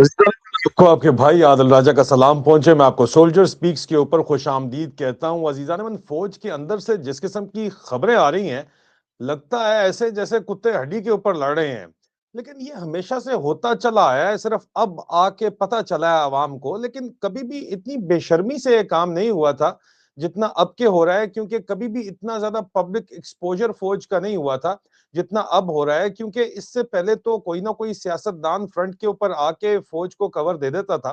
आपको आपके भाई आदिल राजा का सलाम पहुंचे। मैं आपको सोल्जर स्पीक्स के ऊपर खुशामदीद कहता हूं। अजीजान मन, फौज के अंदर से जिस किस्म की खबरें आ रही हैं, लगता है ऐसे जैसे कुत्ते हड्डी के ऊपर लड़ रहे हैं। लेकिन ये हमेशा से होता चला आया है, सिर्फ अब आके पता चला है आवाम को। लेकिन कभी भी इतनी बेशर्मी से ये काम नहीं हुआ था जितना अब के हो रहा है, क्योंकि कभी भी इतना ज्यादा पब्लिक एक्सपोजर फौज का नहीं हुआ था जितना अब हो रहा है। क्योंकि इससे पहले तो कोई ना कोई सियासतदान फ्रंट के ऊपर आके फौज को कवर दे देता था।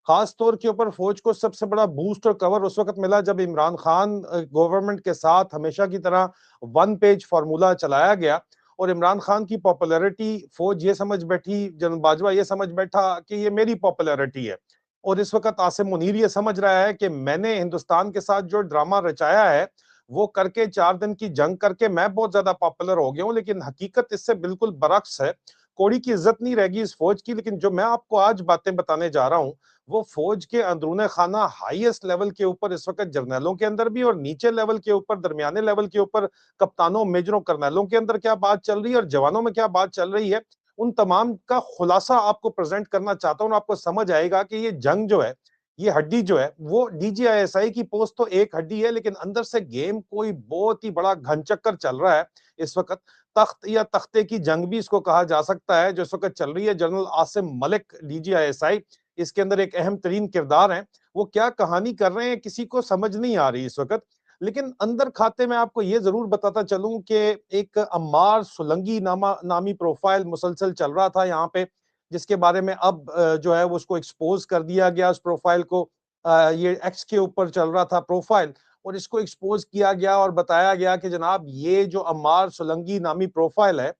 खास तौर के ऊपर फौज को सबसे बड़ा बूस्ट और कवर उस वक्त मिला जब इमरान खान गवर्नमेंट के साथ हमेशा की तरह वन पेज फार्मूला चलाया गया। और इमरान खान की पॉपुलैरिटी फौज ये समझ बैठी, जनरल बाजवा ये समझ बैठा कि ये मेरी पॉपुलैरिटी है। और इस वक्त आसिम मुनीर ये समझ रहा है कि मैंने हिंदुस्तान के साथ जो ड्रामा रचाया है वो करके 4 दिन की जंग करके मैं बहुत ज्यादा पॉपुलर हो गया हूं। लेकिन हकीकत इससे बिल्कुल बरक्स है। कोड़ी की इज्जत नहीं रहेगी इस फौज की। लेकिन जो मैं आपको आज बातें बताने जा रहा हूं वो फौज के अंदरूने खाना हाईएस्ट लेवल के ऊपर इस वक्त जर्नलों के अंदर भी और नीचे लेवल के ऊपर, दरमियाने लेवल के ऊपर कप्तानों, मेजरों, कर्नलों के अंदर क्या बात चल रही है और जवानों में क्या बात चल रही है, उन तमाम का खुलासा आपको प्रेजेंट करना चाहता हूं। आपको समझ आएगा कि ये जंग जो है, ये हड्डी जो है, वो डीजीआईएसआई की पोस्ट तो एक हड्डी है, लेकिन अंदर से गेम कोई बहुत ही बड़ा घनचक्कर चल रहा है इस वक्त। तख्त या तख्ते की जंग भी इसको कहा जा सकता है जो इस वक्त चल रही है। जनरल आसिम मलिक डीजीआईएसआई इसके अंदर एक अहम तरीन किरदार है। वो क्या कहानी कर रहे हैं किसी को समझ नहीं आ रही इस वक्त। लेकिन अंदर खाते में आपको ये जरूर बताता चलूं कि एक अम्मार सुलंगी नामी प्रोफाइल मुसलसल चल रहा था यहाँ पे, जिसके बारे में अब जो है वो उसको एक्सपोज कर दिया गया। उस प्रोफाइल को ये एक्स के ऊपर चल रहा था प्रोफाइल, और इसको एक्सपोज किया गया और बताया गया कि जनाब ये जो अम्मार सुलंगी नामी प्रोफाइल है,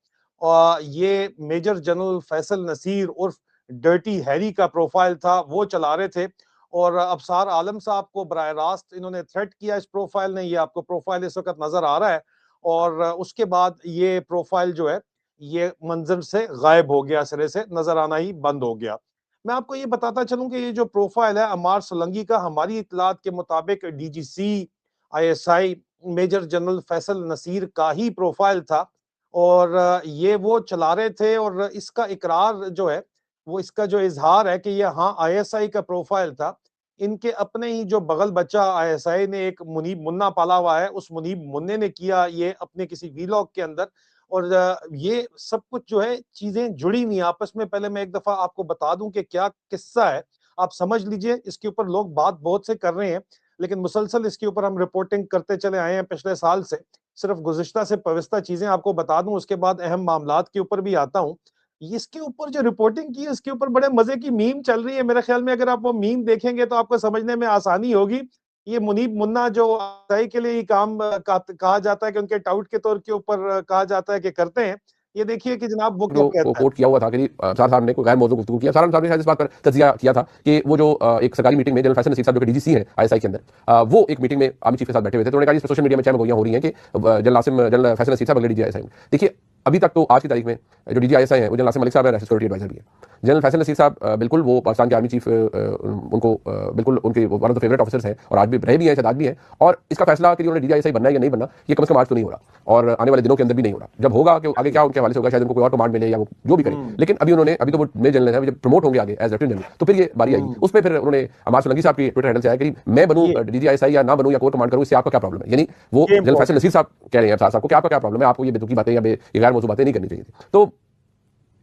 ये मेजर जनरल फैसल नसीर उर्फ डर्टी हैरी का प्रोफाइल था, वो चला रहे थे। और अबसार आलम साहब को बराह रास्त इन्होंने थ्रेट किया इस प्रोफाइल ने। ये आपको प्रोफाइल इस वक्त नजर आ रहा है। और उसके बाद ये प्रोफाइल जो है ये मंजर से गायब हो गया, सिरे से नजर आना ही बंद हो गया। मैं आपको ये बताता चलूं कि ये जो प्रोफाइल है अमार सोलंकी का, हमारी इतलात के मुताबिक DGC ISI major general Faisal Naseer का ही प्रोफाइल था। और ये वो चला रहे थे। और इसका इकरार जो है वो, इसका जो इजहार है कि ये हाँ आईएसआई का प्रोफाइल था। इनके अपने ही जो बगल बच्चा आईएसआई ने एक मुनीब मुन्ना पाला हुआ है, उस मुनीब मुन्ने ने किया ये अपने किसी वीलॉग के अंदर। और ये सब कुछ जो है चीजें जुड़ी हुई आपस में। पहले मैं एक दफा आपको बता दूं कि क्या किस्सा है, आप समझ लीजिए। इसके ऊपर लोग बात बहुत से कर रहे हैं, लेकिन मुसलसल इसके ऊपर हम रिपोर्टिंग करते चले आए हैं पिछले साल से। सिर्फ गुज़िश्ता से पविस्ता चीजें आपको बता दूं, उसके बाद अहम मामलात के ऊपर भी आता हूं। इसके ऊपर जो रिपोर्टिंग की है इसके ऊपर बड़े मजे की मीम चल रही है। मेरे ख्याल में अगर आप वो मीम देखेंगे तो आपको समझने में आसानी होगी। ये मुनीब मुन्ना जो आईएसआई के लिए ये काम कहा जाता है कि उनके टाउट के तौर के ऊपर कहा जाता है कि करते हैं, ये देखिए कि जनाब वो क्या को कहता है। कोट किया हुआ था कि सार साहब ने कोई गैर मौजूद गुफ्तगू किया। सार साहब ने शायद इस बात पर तजिया किया था कि वो जो एक सरकारी मीटिंग में जनरल फैसल नसीर साहब जो कि डीजीसी हैं आईएसआई के अंदर, वो एक मीटिंग में आर्मी चीफ के साथ बैठे हुए थे। तो उन्होंने कहा सोशल मीडिया में चाहे गोइयां हो रही हैं कि जनरल फैसल नसीर साहब अगले डीजी आईएसआई। देखिए अभी तक तो आज की तारीख में जो डीजी आईएसआई है वो जनरल आसिम मलिक साहब है, सिक्योरिटी एडवाइजर भी है। जनरल फैसल नसीर साहब बिल्कुल वो पाकिस्तान के आर्मी चीफ, उनको बिल्कुल उनके one of the favourite officers हैं और आज भी रहे भी हैं, शायद आज भी हैं। और इसका फैसला कि उन्होंने डीजी आईएसआई बनना है या नहीं बनना, ये कम से कम आज तो नहीं हो रहा और आने वाले दिनों के अंदर भी नहीं हो रहा। जब होगा कि आगे क्या उनके हवाले से होगा, शायद उनको कोई और कमांड मिले या वो जो भी करें। लेकिन अभी तो वो मेजर जनरल है, जब प्रमोट होंगे आगे एज लेफ्टिनेंट जनरल तो फिर ये बारी आएगी। उस पर फिर उन्होंने अमार सोलंकी साहब की ट्विटर हैंडल से आया कि मैं बनूं डीजी आईएसआई या ना बनूं या कोर कमांड करूं, इससे आपका क्या प्रॉब्लम है। यानी वो जनरल फैसल नसीर साहब कह रहे हैं साहब को कि आपका क्या प्रॉब्लम है, आपको ये बेतुकी बातें या गैर मौजूद बातें नहीं करनी चाहिए थी। तो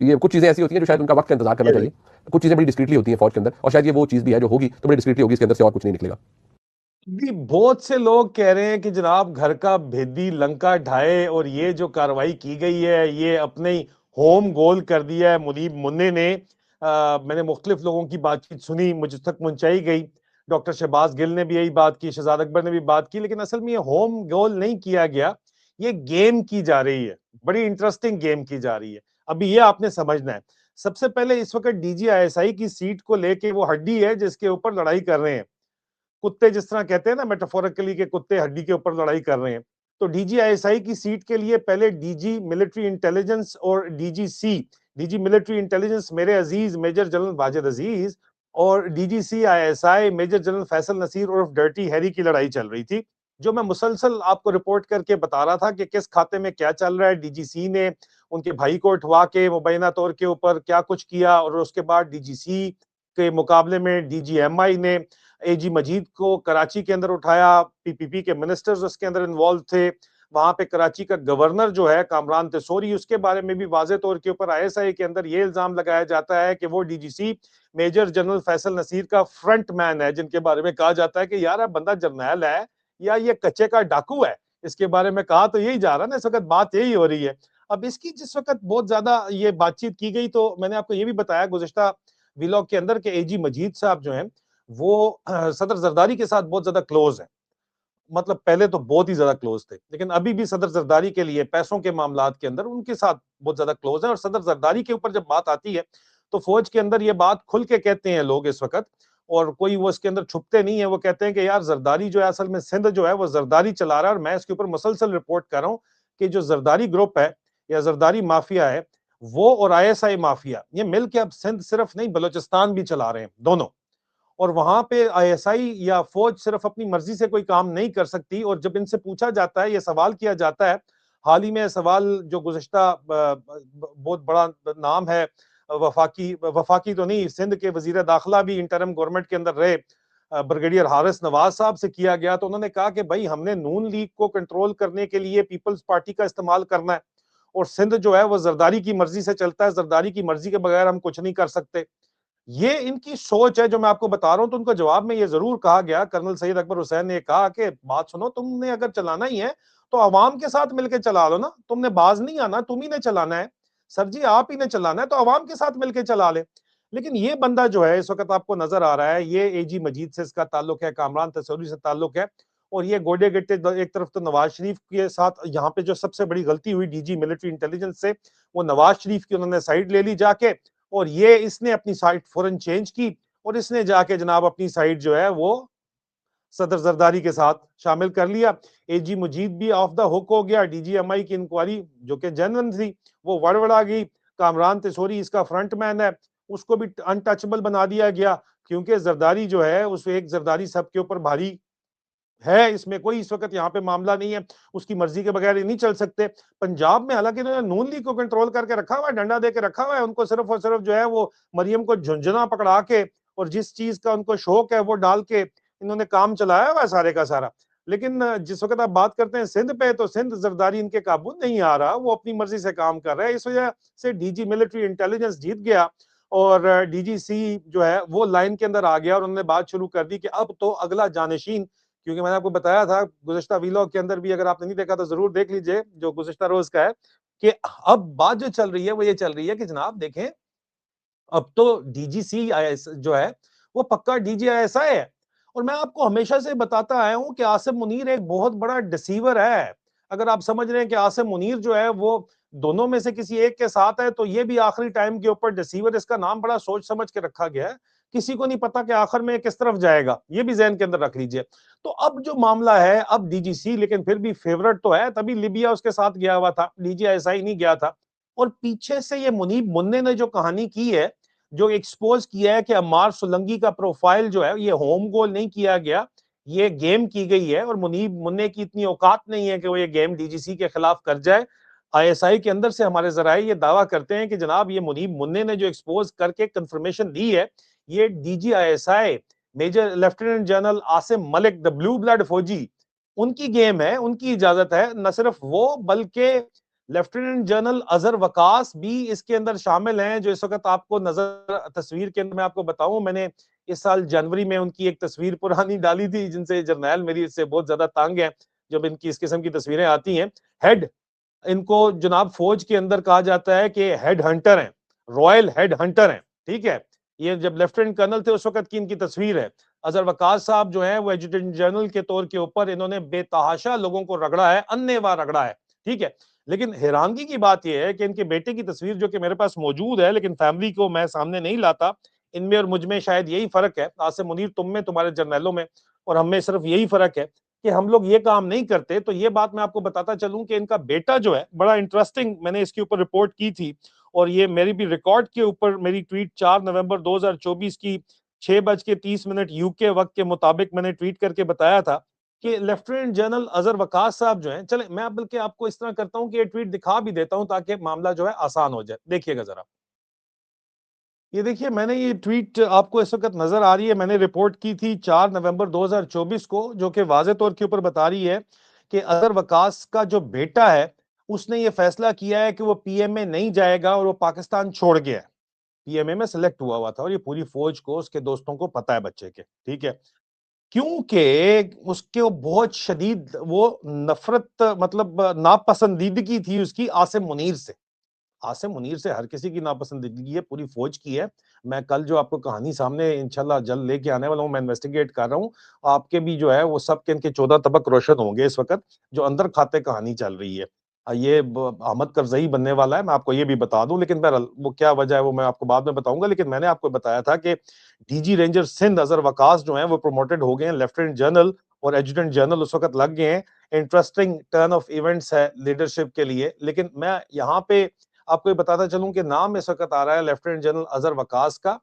ये कुछ चीजें ऐसी होती हैं जो शायद उनका वक्त का इंतजार करना चाहिए। कुछ चीजें बड़ी डिस्क्रीटली होती हैं फौज के अंदर, और शायद ये वो चीज भी है जो होगी तो बड़ी डिस्क्रीटली होगी, इसके अंदर से और कुछ नहीं निकलेगा। भी बहुत से लोग कह रहे हैं कि जनाब घर का भेदी लंका ढाए, और ये जो कार्रवाई की गई है ये अपने ही होम गोल कर दिया है मुनीब मुन्ने ने। मैंने मुख्तलिफ लोगों की बातचीत सुनी, मुझ तक पहुंचाई गई। डॉक्टर शहबाज गिल ने भी यही बात की, शहजाद अकबर ने भी बात की। लेकिन असल में ये होम गोल नहीं किया गया, ये गेम की जा रही है, बड़ी इंटरेस्टिंग गेम की जा रही है। अभी ये आपने समझना है। सबसे पहले इस वक्त डीजीआईएसआई की सीट को लेके वो हड्डी है जिसके ऊपर लड़ाई कर रहे हैं। कुत्ते जिस तरह कहते हैं ना मेटाफोरिकली के कुत्ते हड्डी के ऊपर लड़ाई कर रहे हैं, तो डीजीआईएसआई की सीट के लिए पहले डीजी मिलिट्री इंटेलिजेंस और डीजीसी, डीजी मिलिट्री इंटेलिजेंस मेरे अजीज मेजर जनरल वाजिद अजीज, और DGC ISI major general Faisal Naseer उर्फ डर्टी हैरी की लड़ाई चल रही थी। जो मैं मुसलसल आपको रिपोर्ट करके बता रहा था कि किस खाते में क्या चल रहा है। डीजीसी ने उनके भाई को उठवा के मुबैना तौर के ऊपर क्या कुछ किया, और उसके बाद डीजीसी के मुकाबले में डीजीएमआई ने एजी मजीद को कराची के अंदर उठाया। पीपीपी के मिनिस्टर्स उसके अंदर इन्वॉल्व थे। वहां पे कराची का गवर्नर जो है कामरान तेसोरी, उसके बारे में भी वाज़ेह तौर के ऊपर आईएसआई के अंदर ये इल्जाम लगाया जाता है कि वो DGC major general Faisal Naseer का फ्रंट मैन है, जिनके बारे में कहा जाता है कि यार अब बंदा जर्नैल है या ये कच्चे का डाकू है। इसके बारे में कहा तो यही जा रहा है ना, इस वक्त बात यही हो रही है। अब इसकी जिस वक्त बहुत ज्यादा ये बातचीत की गई, तो मैंने आपको ये भी बताया गुज़िश्ता व्लॉग के अंदर कि एजी मजीद साहब जो हैं वो सदर जरदारी के साथ बहुत ज्यादा क्लोज है। मतलब पहले तो बहुत ही ज्यादा क्लोज थे, लेकिन अभी भी सदर जरदारी के लिए पैसों के मामलात के अंदर उनके साथ बहुत ज्यादा क्लोज है। और सदर जरदारी के ऊपर जब बात आती है तो फौज के अंदर ये बात खुल के कहते हैं लोग इस वक्त, और कोई वो इसके अंदर छुपते नहीं है। वो कहते हैं कि यार जरदारी जो है असल में सिंध जो है वो जरदारी चला रहा है, और मैं इसके ऊपर मुसलसल रिपोर्ट कर रहा हूँ कि जो जरदारी ग्रुप है या जरदारी माफिया है, वो और आईएसआई माफिया ये मिलकर अब सिंध सिर्फ नहीं बलोचिस्तान भी चला रहे हैं दोनों। और वहां पे आईएसआई या फौज सिर्फ अपनी मर्जी से कोई काम नहीं कर सकती। और जब इनसे पूछा जाता है, ये सवाल किया जाता है, हाल ही में सवाल जो गुज़िश्ता बहुत बड़ा नाम है, वफाकी वफाकी तो नहीं, सिंध के वजीर दाखिला भी इंटरम गवर्नमेंट के अंदर रहे, ब्रिगेडियर हारिस नवाज साहब से किया गया। तो उन्होंने कहा कि भाई हमने नून लीग को कंट्रोल करने के लिए पीपल्स पार्टी का इस्तेमाल करना है, और सिंध जो है वो जरदारी की मर्जी से चलता है, जरदारी की मर्जी के बगैर हम कुछ नहीं कर सकते। ये इनकी सोच है जो मैं आपको बता रहा हूं। तो उनको जवाब में ये जरूर कहा गया, कर्नल सैयद अकबर हुसैन ने कहा कि बात सुनो, तुमने अगर चलाना ही है तो अवाम के साथ मिलकर चला लो ना, तुमने बाज नहीं आना, तुम ही ने चलाना है सर जी, आप ही ने चलाना है, तो अवाम के साथ मिलकर चला ले। लेकिन ये बंदा जो है इस वक्त आपको नजर आ रहा है, ये एजी मजीद से इसका ताल्लुक है, कामरान तसौरी से ताल्लुक है। और ये गोडे गिट्टे एक तरफ तो नवाज शरीफ के साथ, यहाँ पे जो सबसे बड़ी गलती हुई डीजी मिलिट्री इंटेलिजेंस से, वो नवाज शरीफ की उन्होंने साइड ले ली जाके, और ये इसने अपनी साइड फौरन चेंज की, और इसने जाके जनाब अपनी साइड जो है वो सदर जरदारी के साथ शामिल कर लिया। एजी मुजीद भी ऑफ द हुक हो गया। डीजीएमआई की इंक्वायरी जो कि जेन्युइन थी वो वड़वड़ा गई। कामरान तेसोरी इसका फ्रंट मैन है, उसको भी अनटचेबल बना दिया गया, क्योंकि जरदारी जो है उस एक जरदारी सब के ऊपर भारी है, इसमें कोई इस वक्त यहाँ पे मामला नहीं है, उसकी मर्जी के बगैर नहीं चल सकते। पंजाब में हालांकि इन्होंने नून लीग को कंट्रोल करके रखा हुआ है, डंडा दे के रखा हुआ है, उनको सिर्फ और सिर्फ जो है वो मरियम को झुंझुना पकड़ा के और जिस चीज का उनको शौक है वो डाल के इन्होंने काम चलाया हुआ है सारे का सारा। लेकिन जिस वक्त आप बात करते हैं सिंध पे, तो सिंध जरदारी इनके काबू नहीं आ रहा, वो अपनी मर्जी से काम कर रहा है। इस वजह से डीजी मिलिट्री इंटेलिजेंस जीत गया, और डीजीसी जो है वो लाइन के अंदर आ गया, और उन्होंने बात शुरू कर दी कि अब तो अगला जानशीन, क्योंकि मैंने आपको बताया था गुज़िश्ता वीलॉग के अंदर भी, अगर आपने नहीं देखा तो जरूर देख लीजिए, जो गुज़िश्ता रोज का है, कि अब बात जो चल रही है वो ये चल रही है कि जनाब देखें, अब तो डीजीसी जो है वो पक्का डीजीआईएसआई है। और मैं आपको हमेशा से बताता आया हूं कि आसिम मुनीर एक बहुत बड़ा डिसीवर है। अगर आप समझ रहे हैं कि आसिम मुनीर जो है वो दोनों में से किसी एक के साथ है, तो ये भी आखिरी टाइम के ऊपर डिसीवर, इसका नाम बड़ा सोच समझ के रखा गया है। किसी को नहीं पता कि आखिर में किस तरफ जाएगा, ये भी जहन के अंदर रख लीजिए। तो अब जो मामला है, अब डीजीसी लेकिन फिर भी फेवरेट तो है, तभी लिबिया उसके साथ गया हुआ था, डीजीआईएसआई नहीं गया था। और पीछे से ये मुनीब मुन्ने ने जो कहानी की है, जो एक्सपोज किया है कि अम्मार सुलंगी का प्रोफाइल जो है ये होम गोल नहीं किया गया, ये गेम की गई है, और मुनीब मुन्ने की इतनी औकात नहीं है कि वो ये गेम डीजीसी के खिलाफ कर जाए। आईएसआई के अंदर से हमारे जराए ये दावा करते हैं कि जनाब ये मुनीब मुन्ने ने जो एक्सपोज करके कंफर्मेशन दी है, ये DG ISI major lieutenant general Asim Malik the blue blood फौजी, उनकी गेम है, उनकी इजाजत है। न सिर्फ वो बल्कि लेफ्टिनेंट जनरल अजहर वकास भी इसके अंदर शामिल हैं, जो इस वक्त आपको नजर तस्वीर के अंदर मैं आपको बताऊं, मैंने इस साल जनवरी में उनकी एक तस्वीर पुरानी डाली थी, जिनसे जर्नैल मेरी इससे बहुत ज्यादा तंग है जब इनकी इस किस्म की तस्वीरें आती हैं। हेड, इनको जनाब फौज के अंदर कहा जाता है कि हेड हंटर हैं, रॉयल हेड हंटर हैं, ठीक है। ये जब लेफ्टिनेंट कर्नल थे उस वक्त की इनकी तस्वीर है। अजहर वकास साहब जो है वो एजुकेशन जनरल के तौर के ऊपर इन्होंने बेतहाशा लोगों को रगड़ा है, अन्नेवाह रगड़ा है, ठीक है। लेकिन हैरानगी की बात यह है कि इनके बेटे की तस्वीर जो कि मेरे पास मौजूद है, लेकिन फैमिली को मैं सामने नहीं लाता, इनमें और मुझ में शायद यही फर्क है, आसिम मुनीर तुम में, तुम्हारे जर्नैलों में और हम में सिर्फ यही फर्क है कि हम लोग ये काम नहीं करते। तो ये बात मैं आपको बताता चलूं कि इनका बेटा जो है बड़ा इंटरेस्टिंग, मैंने इसके ऊपर रिपोर्ट की थी, और ये मेरी भी रिकॉर्ड के ऊपर मेरी ट्वीट 4 नवंबर 2024 की 6:30 यूके वक्त के मुताबिक मैंने ट्वीट करके बताया था कि लेफ्टिनेंट जनरल अजहर वकास साहब जो हैं, चले मैं बल्कि आपको इस तरह करता हूं कि ये ट्वीट दिखा भी देता हूं ताकि मामला जो है आसान हो जाए। देखिएगा जरा, ये देखिए मैंने ये ट्वीट आपको इस वक्त नजर आ रही है, मैंने रिपोर्ट की थी 4 नवंबर 2024 को, जो कि वाज़े तौर के ऊपर बता रही है कि अजहर वकास का जो बेटा है उसने ये फैसला किया है कि वो पीएमए नहीं जाएगा और वो पाकिस्तान छोड़ गया है। पीएमए में सिलेक्ट हुआ हुआ था और ये पूरी फौज को, उसके दोस्तों को पता है बच्चे के, ठीक है। क्योंकि उसके वो बहुत शदीद वो नफरत, मतलब नापसंदीदगी थी उसकी आसिम मुनीर से। आसिम मुनीर से हर किसी की नापसंदीदगी है, पूरी फौज की है। मैं कल जो आपको कहानी सामने इंशाल्लाह जल्द लेके आने वाला हूँ, मैं इन्वेस्टिगेट कर रहा हूँ। आपके भी जो है वो सब के इनके 14 तबक रोशन होंगे इस वक़्त, जो अंदर खाते कहानी चल रही है। ये अहमद करज़ई बनने वाला है, मैं आपको ये भी बता दूँ, लेकिन बहरहाल वो क्या वजह है वो मैं आपको बाद में बताऊँगा। लेकिन मैंने आपको बताया था कि डीजी रेंजर सिंध अज़हर वकास जो हैं वो प्रमोटेड हो गए हैं लेफ्टिनेंट जनरल, और एजुटेंट जनरल उस वक़्त लग गए हैं। इंटरेस्टिंग टर्न ऑफ इवेंट्स है लीडरशिप के लिए। लेकिन मैं यहाँ पे आपको ये बताता चलूं कि नाम इस वक्त आ रहा है लेफ्टिनेंट जनरल अजहर वकास का,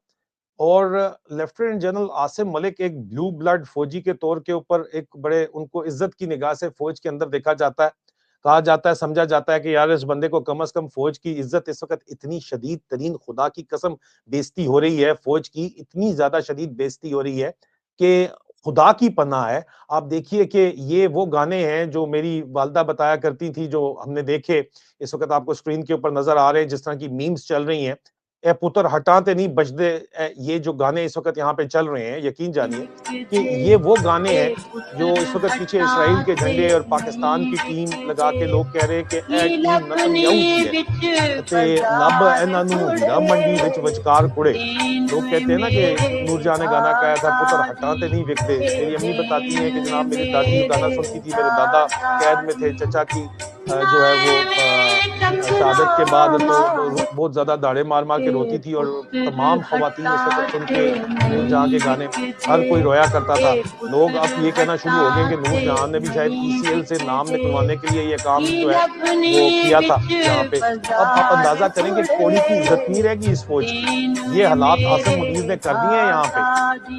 और लेफ्टिनेंट जनरल आसिम मलिक एक ब्लू ब्लड फौजी के तौर के ऊपर एक बड़े उनको इज्जत की निगाह से फौज के अंदर देखा जाता है। कहा जाता है, समझा जाता है कि यार इस बंदे को कम से कम फौज की इज्जत इस वक्त इतनी शदीद तरीन, खुदा की कसम बेइज्जती हो रही है, फौज की इतनी ज्यादा शदीद बेइज्जती हो रही है कि खुदा की पनाह है। आप देखिए कि ये वो गाने हैं जो मेरी वालदा बताया करती थी, जो हमने देखे, इस वक्त आपको स्क्रीन के ऊपर नजर आ रहे हैं, जिस तरह की मीम्स चल रही हैं, ए पुत्र हटाते नहीं बजदे, ये जो गाने इस वक्त यहाँ पे चल रहे हैं, यकीन जानिए कि ये वो गाने हैं जो इस वक्त पीछे इसराइल के झंडे और पाकिस्तान की टीम लगा के लोग कह रहे हैं कि ए टीम नतनयाहू की है, ते लब ਇਹਨਾਂ ਨੂੰ ਹੀਰਾ ਮੰਡੀ ਵਿੱਚ ਵਿਚਕਾਰ ਕੁੜੇ। लोग कहते हैं ना कि नूरजहां ने गाना गाया था, पुत्र हटाते नहीं विकते। मेरी अम्मी बताती हैं कि जनाब मेरी दादी ये गाना सुनती थी, मेरे दादा कैद में थे, चचा की जो है वो शहादत के बाद तो बहुत ज्यादा दाड़े मार मार के रोती थी, और तमाम खवातीन इस वक्त सुन के नूरजहां के गाने हर कोई रोया करता था। लोग अब ये कहना शुरू हो गए कि नूरजहां ने भी शायद ईसीएल से नाम निकलवाने के लिए ये काम जो है वो किया था यहाँ पे। अब आप अंदाजा करेंगे कौड़ी की इज्जत नहीं रहेगी इस फौज की। ये हालात आसिम मुनीर ने कर दिए हैं यहाँ पे,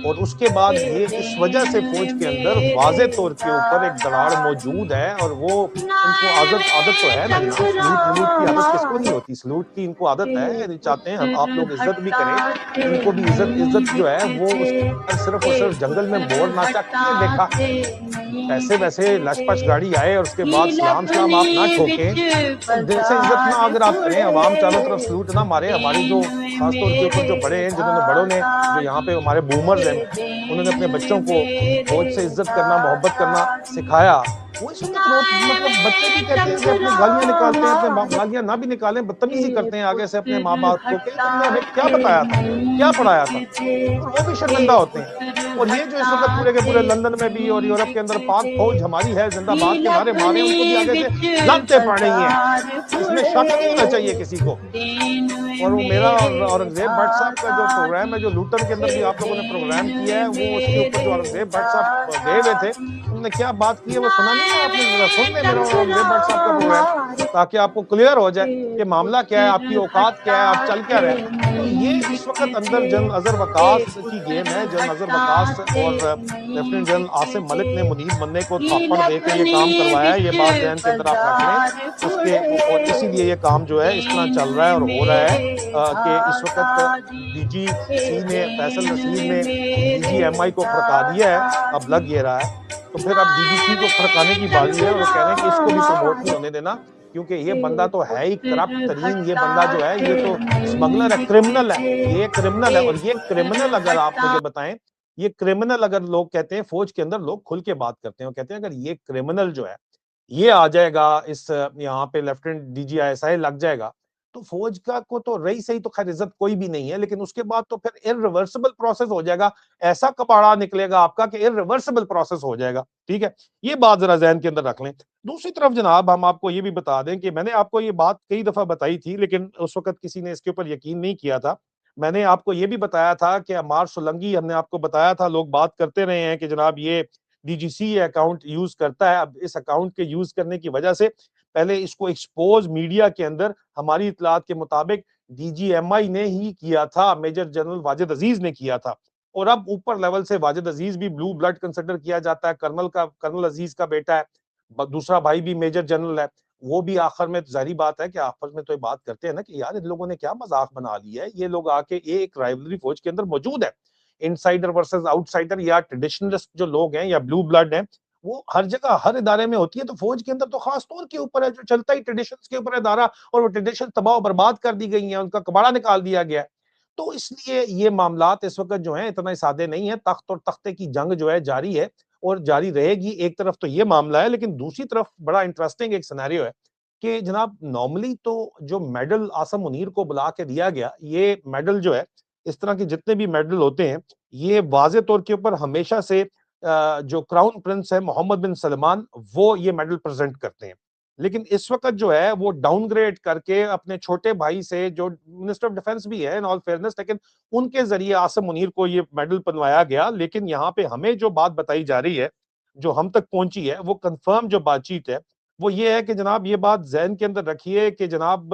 और उसके बाद ये इस वजह से फौज के अंदर वाज़े तौर के ऊपर एक दरार मौजूद है, और वो उनको आदत तो है ना जनाब, सलूट वलूट की आदत किसको नहीं होती, सलूट की इनको आदत है। ये चाहते हैं हम आप लोग इज्जत भी करें, इनको भी इज्जत जो है वो उसके सिर्फ और सिर्फ जंगल में मोर नाचा किसने देखा। पैसे वैसे लशपश गाड़ी आए और उसके बाद सलाम सलाम आप ना ठोकें, दिल से इज्जत ना अगर आप करें, अवाम चारों तरफ सलूट ना मारे। हमारी जो खासतौर के ऊपर जो बड़े हैं, जिन्होंने बड़ों ने जो यहाँ पे हमारे बूमर्स हैं, उन्होंने अपने बच्चों को फौज से इज्जत करना, मोहब्बत करना सिखाया। वो इस वक्त मतलब बच्चे भी कहते हैं कि अपनी गालियां निकालते हैं, अपने गालियां ना भी निकालें, बदतमीजी करते हैं आगे से अपने माँ बाप को, कि तुमने हमें क्या बताया था, क्या पढ़ाया था, और वो भी शर्मिंदा होते हैं। और ये जो इस वक्त पूरे के पूरे लंदन में भी और यूरोप के अंदर पाक फौज हमारी है जिंदाबाद के नारे मारे, उनको भी आगे से लानतें पड़ रही हैं, इसमें शक नहीं होना चाहिए किसी को। और वो मेरा और औरंगजेब भट्ट साहब का जो प्रोग्राम है, जो लूटन के अंदर भी आप लोगों ने प्रोग्राम किया है, वो उसके ऊपर जो औरंगजेब भट्ट साहब गए हुए थे, उन्होंने क्या बात की है वो सुना नहीं है आपने? जरा सुन ले मेरा औरंगजेब भट्ट साहब का प्रोग्राम, ताकि आपको क्लियर हो जाए कि मामला क्या है, आपकी औकात क्या है, आप चल क्या रहे हैं। तो ये इस वक्त अंदर जनरल अजहर वकास की गेम है। जनरल अजहर वकास और लेफ्टिनेंट जनरल आसिम मलिक ने मुनीर बनने को थापड़ देकर ये काम करवाया है, ये बात ध्यान के अंदर आप रख लें उसके, और इसीलिए ये काम जो है इस तरह चल रहा है और हो रहा है कि इस वक्त डीजीसी ने, फैसल नसीर ने डीजीएमआई को खड़का दिया है, अब लग ये रहा है। तो फिर अब डीजीसी को खड़काने की बारी है, और कह रहे हैं कि इसको भी प्रमोट नहीं होने देना, क्योंकि ये बंदा तो है ही करप्ट तरीन। ये बंदा जो है ये तो स्मगलर है, क्रिमिनल है, ये क्रिमिनल है। और ये क्रिमिनल अगर आप मुझे बताएं, ये क्रिमिनल अगर लोग कहते हैं, फौज के अंदर लोग खुल के बात करते हैं, और कहते हैं अगर ये क्रिमिनल जो है ये आ जाएगा इस यहाँ पे लेफ्टिनेंट डीजीआईएसआई लग जाएगा, तो फौज का को तो रही सही तो खैर इज्जत कोई भी नहीं है, लेकिन उसके बाद तो फिर इररिवर्सिबल प्रोसेस हो जाएगा, ऐसा कबाड़ा निकलेगा आपका कि इररिवर्सिबल प्रोसेस हो जाएगा। ठीक है, ये बात जरा जहन के अंदर रख लें। दूसरी तरफ जनाब हम आपको ये भी बता दें कि मैंने आपको ये बात कई दफा बताई थी, लेकिन उस वक्त किसी ने इसके ऊपर यकीन नहीं किया था। मैंने आपको ये भी बताया था कि अमार सोलंकी, हमने आपको बताया था, लोग बात करते रहे हैं कि जनाब ये डीजीसी ये अकाउंट यूज करता है। अब इस अकाउंट के यूज करने की वजह से पहले इसको एक्सपोज मीडिया के अंदर हमारी इतलात के मुताबिक डीजीएमआई ने ही किया था, मेजर जनरल वाजिद अजीज ने किया था। और अब ऊपर लेवल से वाजिद अजीज भी ब्लू ब्लड कंसिडर किया जाता है, कर्नल अजीज का बेटा है, दूसरा भाई भी मेजर जनरल है। वो भी आखिर में जाहिर बात है कि आखिर में तो ये बात करते हैं ना कि यार इन लोगों ने क्या मजाक बना लिया है, ये लोग आके ये एक राइवलरी फौज के अंदर मौजूद है, इनसाइडर वर्सेस आउटसाइडर, या ट्रेडिशनलिस्ट जो लोग हैं या ब्लू ब्लड हैं, वो हर जगह हर इदारे में होती है। तो फौज के अंदर तो खास तौर के ऊपर है, जो चलता ही ट्रेडिशन के ऊपर इदारा, और वो ट्रेडिशन तबाह बर्बाद कर दी गई है, उनका कबाड़ा निकाल दिया गया है। तो इसलिए ये मामलात इस वक्त जो है इतना सादे नहीं है, तख्त और तख्ते की जंग जो है जारी है और जारी रहेगी। एक तरफ तो ये मामला है, लेकिन दूसरी तरफ बड़ा इंटरेस्टिंग एक सिनेरियो है कि जनाब नॉर्मली तो जो मेडल आसम मुनीर को बुला के दिया गया, ये मेडल जो है, इस तरह के जितने भी मेडल होते हैं, ये वाज़े तौर के ऊपर हमेशा से जो क्राउन प्रिंस है मोहम्मद बिन सलमान, वो ये मेडल प्रेजेंट करते हैं। लेकिन इस वक्त जो है वो डाउनग्रेड करके अपने छोटे भाई से, जो मिनिस्टर ऑफ डिफेंस भी है इन ऑल फेयरनेस, लेकिन उनके जरिए आसम मुनीर को ये मेडल बनवाया गया। लेकिन यहाँ पे हमें जो बात बताई जा रही है, जो हम तक पहुंची है, वो कंफर्म जो बातचीत है वो ये है कि जनाब ये बात जहन के अंदर रखिए कि जनाब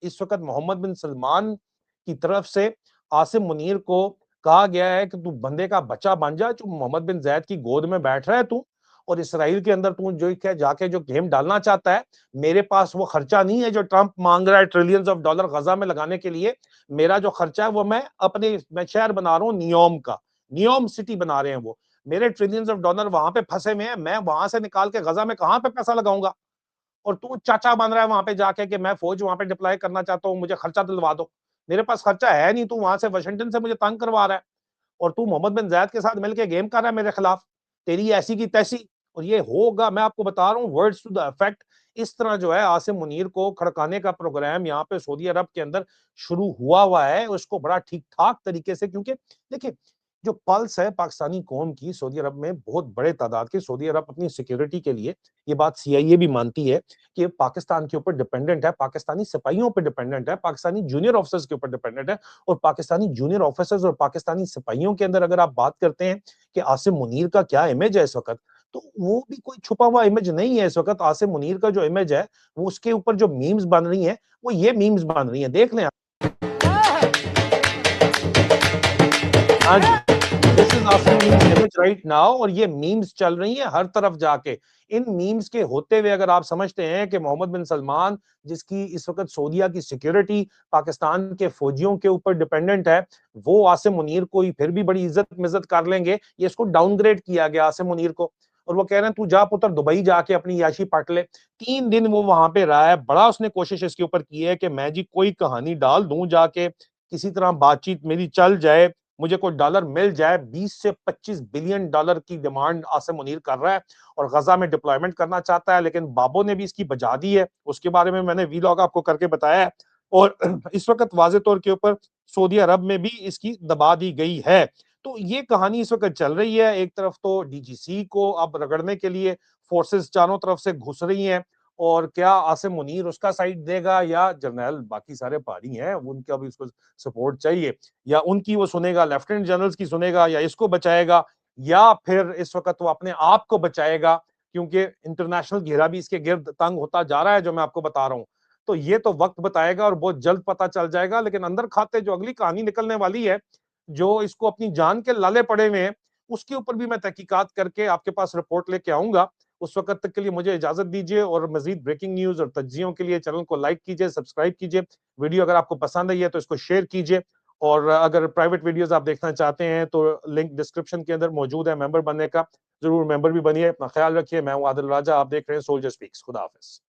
इस वक्त मोहम्मद बिन सलमान की तरफ से आसिम मुनीर को कहा गया है कि तू बंदे का बच्चा बन जा, तू मोहम्मद बिन जैद की गोद में बैठ रहा है तू, और इसराइल के अंदर तू जो क्या जाके जो गेम डालना चाहता है, मेरे पास वो खर्चा नहीं है जो ट्रंप मांग रहा है ट्रिलियंस ऑफ डॉलर गजा में लगाने के लिए। मेरा जो खर्चा है वो मैं शहर बना रहा हूँ नियोम का, नियोम सिटी बना रहे हैं वो, मेरे ट्रिलियंस ऑफ डॉलर वहां पे फंसे हुए हैं, मैं वहां से निकाल के गजा में कहां पे पैसा लगाऊंगा, और तू चाचा बन रहा है वहां पे जाके कि मैं फौज वहां पे डिप्लॉय करना चाहता हूँ, मुझे खर्चा दिलवा दो। मेरे पास खर्चा है नहीं, तू वहां से वाशिंगटन से मुझे तंग करवा रहा है, और तू मोहम्मद बिन जायद के साथ मिलकर गेम कर रहा है मेरे खिलाफ, तेरी ऐसी की तैसी। और ये होगा, मैं आपको बता रहा हूँ वर्ड्स टू द इफेक्ट। इस तरह जो है आसिम मुनीर को खड़काने का प्रोग्राम यहाँ पे सऊदी अरब के अंदर शुरू हुआ है, उसको बड़ा ठीक ठाक तरीके से, क्योंकि देखिए जो पल्स है पाकिस्तानी कौम की सऊदी अरब में बहुत बड़े तादाद की, सऊदी अरब अपनी सिक्योरिटी के लिए, ये बात सीआईए भी मानती है कि पाकिस्तान के ऊपर डिपेंडेंट है, पाकिस्तानी सिपाहियों पर डिपेंडेंट है, पाकिस्तानी जूनियर ऑफिसर्स के ऊपर डिपेंडेंट है। और पाकिस्तानी जूनियर ऑफिसर्स और पाकिस्तानी सिपाहियों के अंदर अगर आप बात करते हैं कि आसिम मुनीर का क्या इमेज है इस वक्त, तो वो भी कोई छुपा हुआ इमेज नहीं है। इस वक्त आसिम मुनीर का जो इमेज है, वो उसके ऊपर जो मीम्स बन रही हैं, वो ये मीम्स बन रही हैं, देख लें। हाँ जी, this is Asim Munir image right now, और ये मीम्स चल रही हैं हर तरफ जाके। इन मीम्स के होते हुए अगर आप समझते हैं कि मोहम्मद बिन सलमान, जिसकी इस वक्त सऊदीया की सिक्योरिटी पाकिस्तान के फौजियों के ऊपर डिपेंडेंट है, वो आसिम मुनीर को ही फिर भी बड़ी इज्जत मिज्जत कर लेंगे। ये इसको डाउनग्रेड किया गया आसिम मुनीर को, और वो कह रहे हैं तू जा पुत्र दुबई जाके अपनी याशी पट ले। 3 दिन वो वहां पे रहा है, बड़ा उसने कोशिश इसके ऊपर की है कि मैं जी कोई कहानी डाल दूं जाके, किसी तरह बातचीत मेरी चल जाए, मुझे कोई डॉलर मिल जाए। 20 से 25 बिलियन डॉलर की डिमांड आसिम मुनीर कर रहा है और गजा में डिप्लॉयमेंट करना चाहता है, लेकिन बाबो ने भी इसकी बजा दी है। उसके बारे में मैंने वीलॉग आपको करके बताया है, और इस वक्त वाजे तौर के ऊपर सऊदी अरब में भी इसकी दबा दी गई है। तो ये कहानी इस वक्त चल रही है। एक तरफ तो डीजीसी को अब रगड़ने के लिए फोर्सेस चारों तरफ से घुस रही हैं, और क्या आसिम मुनीर उसका साइड देगा, या जर्नैल बाकी सारे पहाड़ी हैं उनका भी उसको सपोर्ट चाहिए, या उनकी वो सुनेगा, लेफ्टिनेंट जनरल्स की सुनेगा, या इसको बचाएगा, या फिर इस वक्त वो अपने आप को बचाएगा, क्योंकि इंटरनेशनल घेरा भी इसके गिर्द तंग होता जा रहा है, जो मैं आपको बता रहा हूँ। तो ये तो वक्त बताएगा और बहुत जल्द पता चल जाएगा। लेकिन अंदर खाते जो अगली कहानी निकलने वाली है, जो इसको अपनी जान के लाले पड़े हुए हैं, उसके ऊपर भी मैं तहकीकात करके आपके पास रिपोर्ट लेके आऊंगा। उस वक्त तक के लिए मुझे इजाजत दीजिए, और मजीद ब्रेकिंग न्यूज और तज्जियों के लिए चैनल को लाइक कीजिए, सब्सक्राइब कीजिए। वीडियो अगर आपको पसंद आई है तो इसको शेयर कीजिए, और अगर प्राइवेट वीडियोस आप देखना चाहते हैं तो लिंक डिस्क्रिप्शन के अंदर मौजूद है मेंबर बनने का, जरूर मेंबर भी बनिए। अपना ख्याल रखिए। मैं हूं आदिल राजा, आप देख रहे हैं सोल्जर स्पीक्स। खुदा हाफिज।